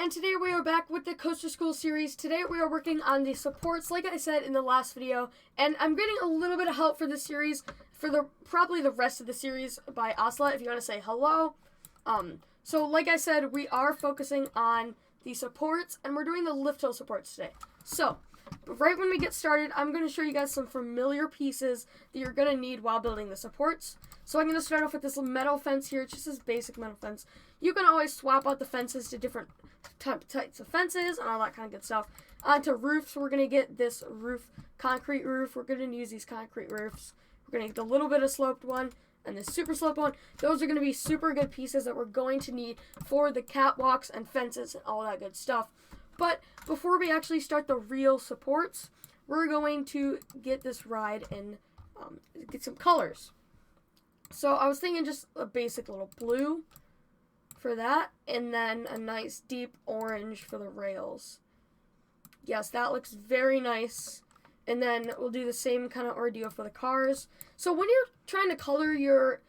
and today we are back with the Coaster School series. Today we are working on the supports, like I said in the last video, and I'm getting a little bit of help for this series, for probably the rest of the series by Ocelot, if you want to say hello. So like I said, we are focusing on the supports, and we're doing the Lifthill supports today. So, right when we get started, I'm going to show you guys some familiar pieces that you're going to need while building the supports. So I'm going to start off with this metal fence here. It's just this basic metal fence. You can always swap out the fences to different types of fences and all that kind of good stuff. Onto roofs, we're going to get this concrete roof. We're going to use these concrete roofs. We're going to get the little bit of sloped one and the super sloped one. Those are going to be super good pieces that we're going to need for the catwalks and fences and all that good stuff. But before we actually start the real supports, we're going to get this ride and get some colors. So I was thinking just a basic little blue for that, and then a nice deep orange for the rails. Yes, that looks very nice. And then we'll do the same kind of ordeal for the cars. So when you're trying to color your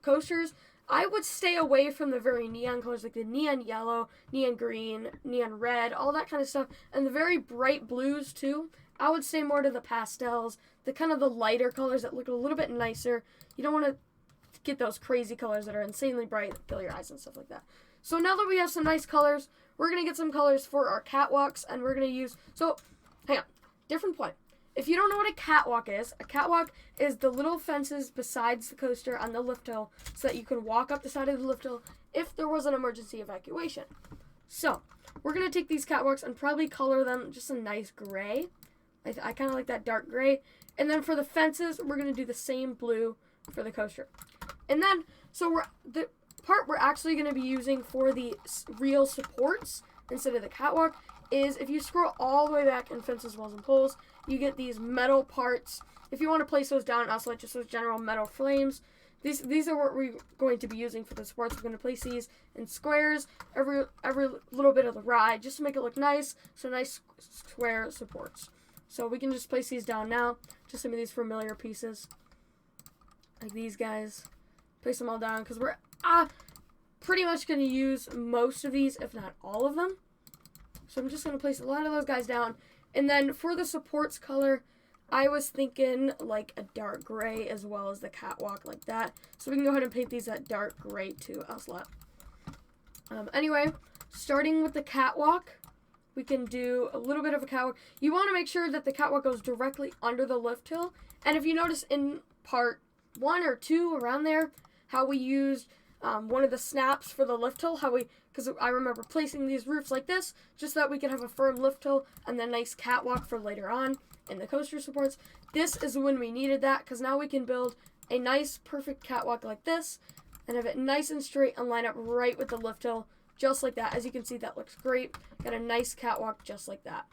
coasters, I would stay away from the very neon colors, like the neon yellow, neon green, neon red, all that kind of stuff, and the very bright blues too. I would stay more to the pastels, the kind of the lighter colors that look a little bit nicer. You don't want to get those crazy colors that are insanely bright, kill your eyes and stuff like that. So now that we have some nice colors, we're going to get some colors for our catwalks, and we're going to use, so hang on, different point. If you don't know what a catwalk is the little fences besides the coaster on the Lifthill so that you can walk up the side of the Lifthill if there was an emergency evacuation. So, we're going to take these catwalks and probably color them just a nice gray. I kind of like that dark gray. And then for the fences, we're going to do the same blue for the coaster. And then, so the part we're actually going to be using for the real supports instead of the catwalk is if you scroll all the way back in fences, walls, and poles, you get these metal parts. If you want to place those down, also just those general metal frames. These are what we're going to be using for the supports. We're going to place these in squares every little bit of the ride just to make it look nice. So nice square supports. So we can just place these down now. Just some of these familiar pieces, like these guys. Place them all down because we're pretty much going to use most of these, if not all of them. So I'm just going to place a lot of those guys down. And then for the supports color, I was thinking like a dark gray as well as the catwalk, like that. So we can go ahead and paint these that dark gray too, Ocelot. Anyway, starting with the catwalk, we can do a little bit of a catwalk. You want to make sure that the catwalk goes directly under the Lifthill. And if you notice in part 1 or 2 around there, how we used one of the snaps for the Lifthill, because I remember placing these roofs like this, just so that we could have a firm Lifthill and then nice catwalk for later on in the coaster supports. This is when we needed that, because now we can build a nice, perfect catwalk like this, and have it nice and straight and line up right with the Lifthill, just like that. As you can see, that looks great. Got a nice catwalk just like that.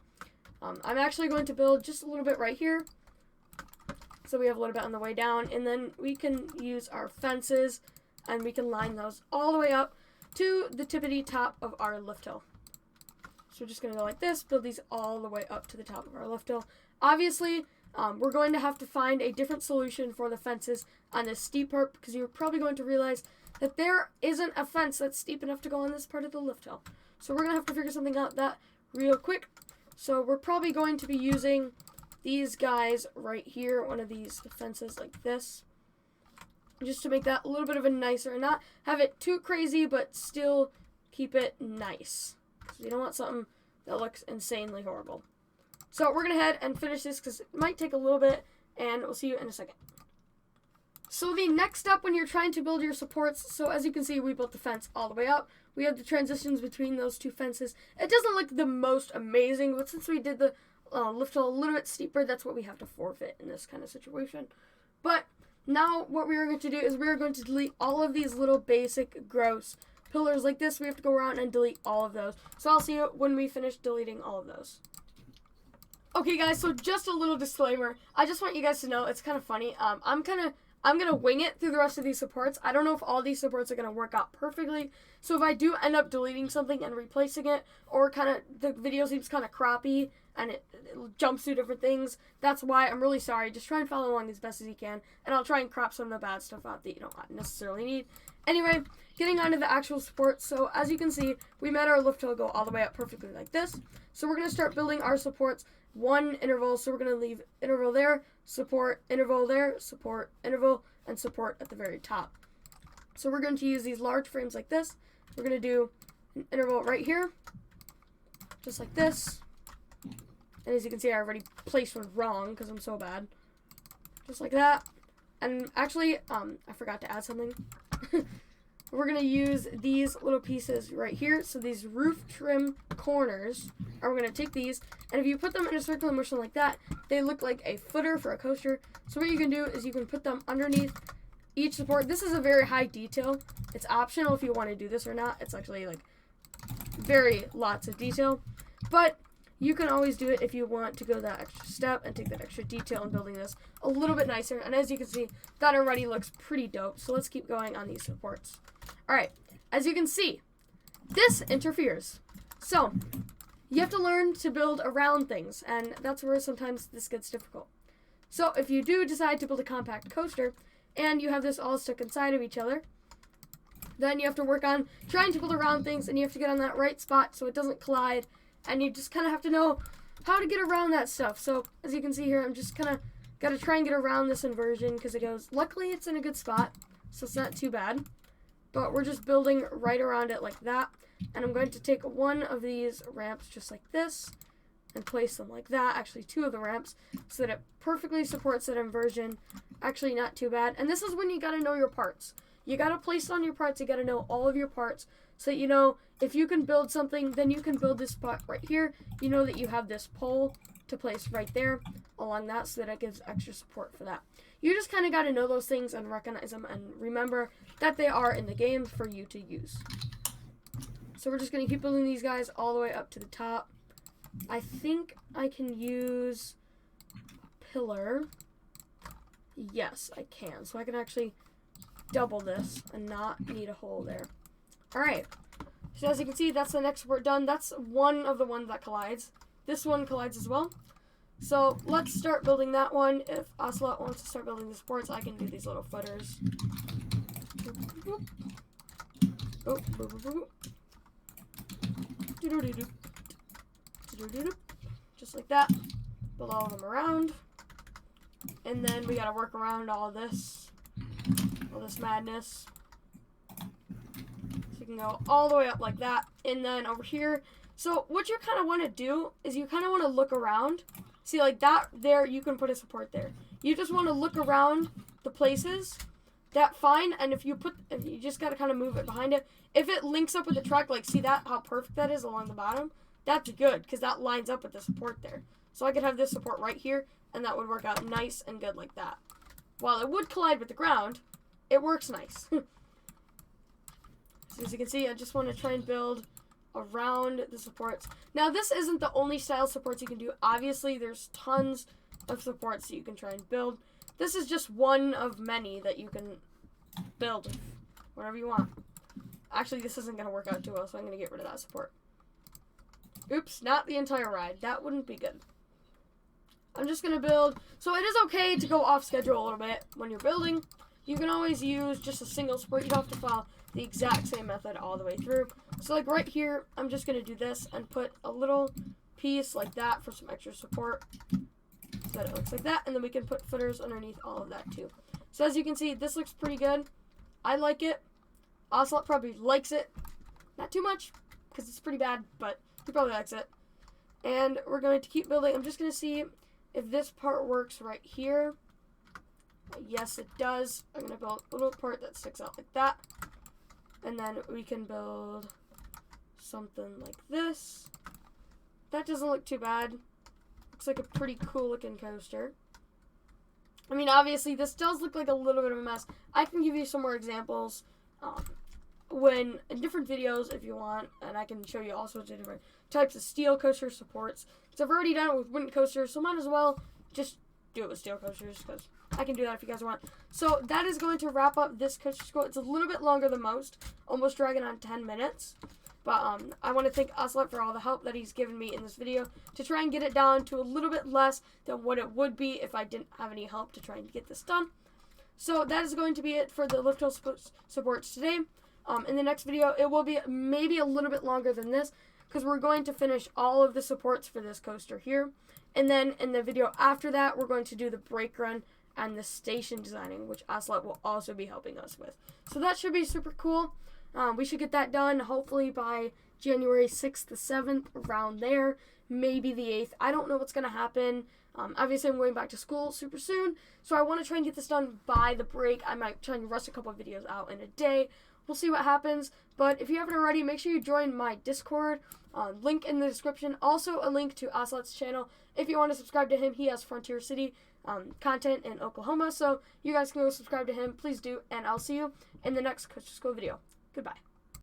I'm actually going to build just a little bit right here, so we have a little bit on the way down, and then we can use our fences, and we can line those all the way up to the tippity top of our Lifthill. So we're just going to go like this, build these all the way up to the top of our Lifthill. Obviously, we're going to have to find a different solution for the fences on this steep part, because you're probably going to realize that there isn't a fence that's steep enough to go on this part of the Lifthill. So we're going to have to figure something out that real quick. So we're probably going to be using these guys right here, one of these fences like this, just to make that a little bit of a nicer, and not have it too crazy, but still keep it nice. So you don't want something that looks insanely horrible. So we're going to head and finish this because it might take a little bit, and we'll see you in a second. So the next step when you're trying to build your supports, so as you can see, we built the fence all the way up. We have the transitions between those two fences. It doesn't look the most amazing, but since we did the Lifthill a little bit steeper, that's what we have to forfeit in this kind of situation. But now what we are going to do is we are going to delete all of these little basic gross pillars like this. We have to go around and delete all of those. So I'll see you when we finish deleting all of those. Okay guys, so just a little disclaimer. I just want you guys to know it's kind of funny. I'm gonna wing it through the rest of these supports. I don't know if all these supports are gonna work out perfectly. So if I do end up deleting something and replacing it, or the video seems kind of crappy and it jumps through different things, that's why. I'm really sorry. Just try and follow along as best as you can, and I'll try and crop some of the bad stuff out that you don't necessarily need. Anyway, getting onto the actual supports. So as you can see, we made our lift hill go all the way up perfectly like this. So we're going to start building our supports one interval. So we're going to leave interval there, interval there, support, interval, and support at the very top. So we're going to use these large frames like this. We're going to do an interval right here, just like this. And as you can see, I already placed one wrong because I'm so bad. Just like that. And actually, I forgot to add something. We're going to use these little pieces right here. So these roof trim corners, we're going to take these, and if you put them in a circular motion like that, they look like a footer for a coaster. So what you can do is you can put them underneath each support. This is a very high detail. It's optional if you want to do this or not. It's actually like very lots of detail. But you can always do it if you want to go that extra step and take that extra detail in building this a little bit nicer. And as you can see, that already looks pretty dope. So let's keep going on these supports. All right, as you can see, this interferes. So you have to learn to build around things, and that's where sometimes this gets difficult. So if you do decide to build a compact coaster and you have this all stuck inside of each other, then you have to work on trying to build around things, and you have to get on that right spot so it doesn't collide. And you just kind of have to know how to get around that stuff. So as you can see here, I'm just kind of got to try and get around this inversion because it goes, luckily it's in a good spot, so it's not too bad. But we're just building right around it like that. And I'm going to take one of these ramps just like this and place them like that. Actually, two of the ramps so that it perfectly supports that inversion. Actually, not too bad. And this is when you got to know your parts. You got to place on your parts. You got to know all of your parts so that you know if you can build something, then you can build this spot right here. You know that you have this pole to place right there along that so that it gives extra support for that. You just kind of got to know those things and recognize them and remember that they are in the game for you to use. So we're just going to keep building these guys all the way up to the top. I think I can use a pillar. Yes, I can. So I can actually double this and not need a hole there. Alright. So as you can see, that's the next support done. That's one of the ones that collides. This one collides as well. So let's start building that one. If Ocelot wants to start building the supports, I can do these little footers. Just like that. Build all of them around. And then we gotta work around all this madness. So you can go all the way up like that. And then over here. So what you kind of want to do is you kind of want to look around. See, like that there, you can put a support there. You just want to look around the places. That fine, and if you just got to kind of move it behind it. If it links up with the truck, like see that, how perfect that is along the bottom? That's good, because that lines up with the support there. So I could have this support right here, and that would work out nice and good like that. While it would collide with the ground, it works nice. So as you can see, I just want to try and build around the supports. Now, this isn't the only style supports you can do. Obviously, there's tons of supports that you can try and build. This is just one of many that you can build whatever you want. Actually, this isn't going to work out too well, so I'm going to get rid of that support. Oops, not the entire ride. That wouldn't be good. I'm just going to build. So it is okay to go off schedule a little bit when you're building. You can always use just a single support. You don't have to follow the exact same method all the way through. So like right here, I'm just going to do this and put a little piece like that for some extra support. So that it looks like that. And then we can put footers underneath all of that too. So as you can see, this looks pretty good. I like it. Ocelot probably likes it. Not too much, because it's pretty bad, but he probably likes it. And we're going to keep building. I'm just going to see if this part works right here. Yes, it does. I'm going to build a little part that sticks out like that. And then we can build something like this. That doesn't look too bad. Looks like a pretty cool looking coaster. I mean, obviously, this does look like a little bit of a mess. I can give you some more examples in different videos if you want, and I can show you all sorts of different types of steel coaster supports. So I've already done it with wooden coasters, so might as well just do it with steel coasters, because I can do that if you guys want. So that is going to wrap up this coaster school. It's a little bit longer than most, almost dragging on 10 minutes. But I want to thank Ocelot for all the help that he's given me in this video to try and get it down to a little bit less than what it would be if I didn't have any help to try and get this done. So that is going to be it for the Lifthill supports today. In the next video, it will be maybe a little bit longer than this, because we're going to finish all of the supports for this coaster here. And then in the video after that, we're going to do the brake run and the station designing, which Ocelot will also be helping us with. So that should be super cool. We should get that done hopefully by January 6th to 7th, around there, maybe the 8th. I don't know what's going to happen. Obviously, I'm going back to school super soon, so I want to try and get this done by the break. I might try and rush a couple of videos out in a day. We'll see what happens, but if you haven't already, make sure you join my Discord. Link in the description. Also, a link to Ocelot's channel. If you want to subscribe to him, he has Frontier City content in Oklahoma, so you guys can go subscribe to him. Please do, and I'll see you in the next Coach to School video. Goodbye.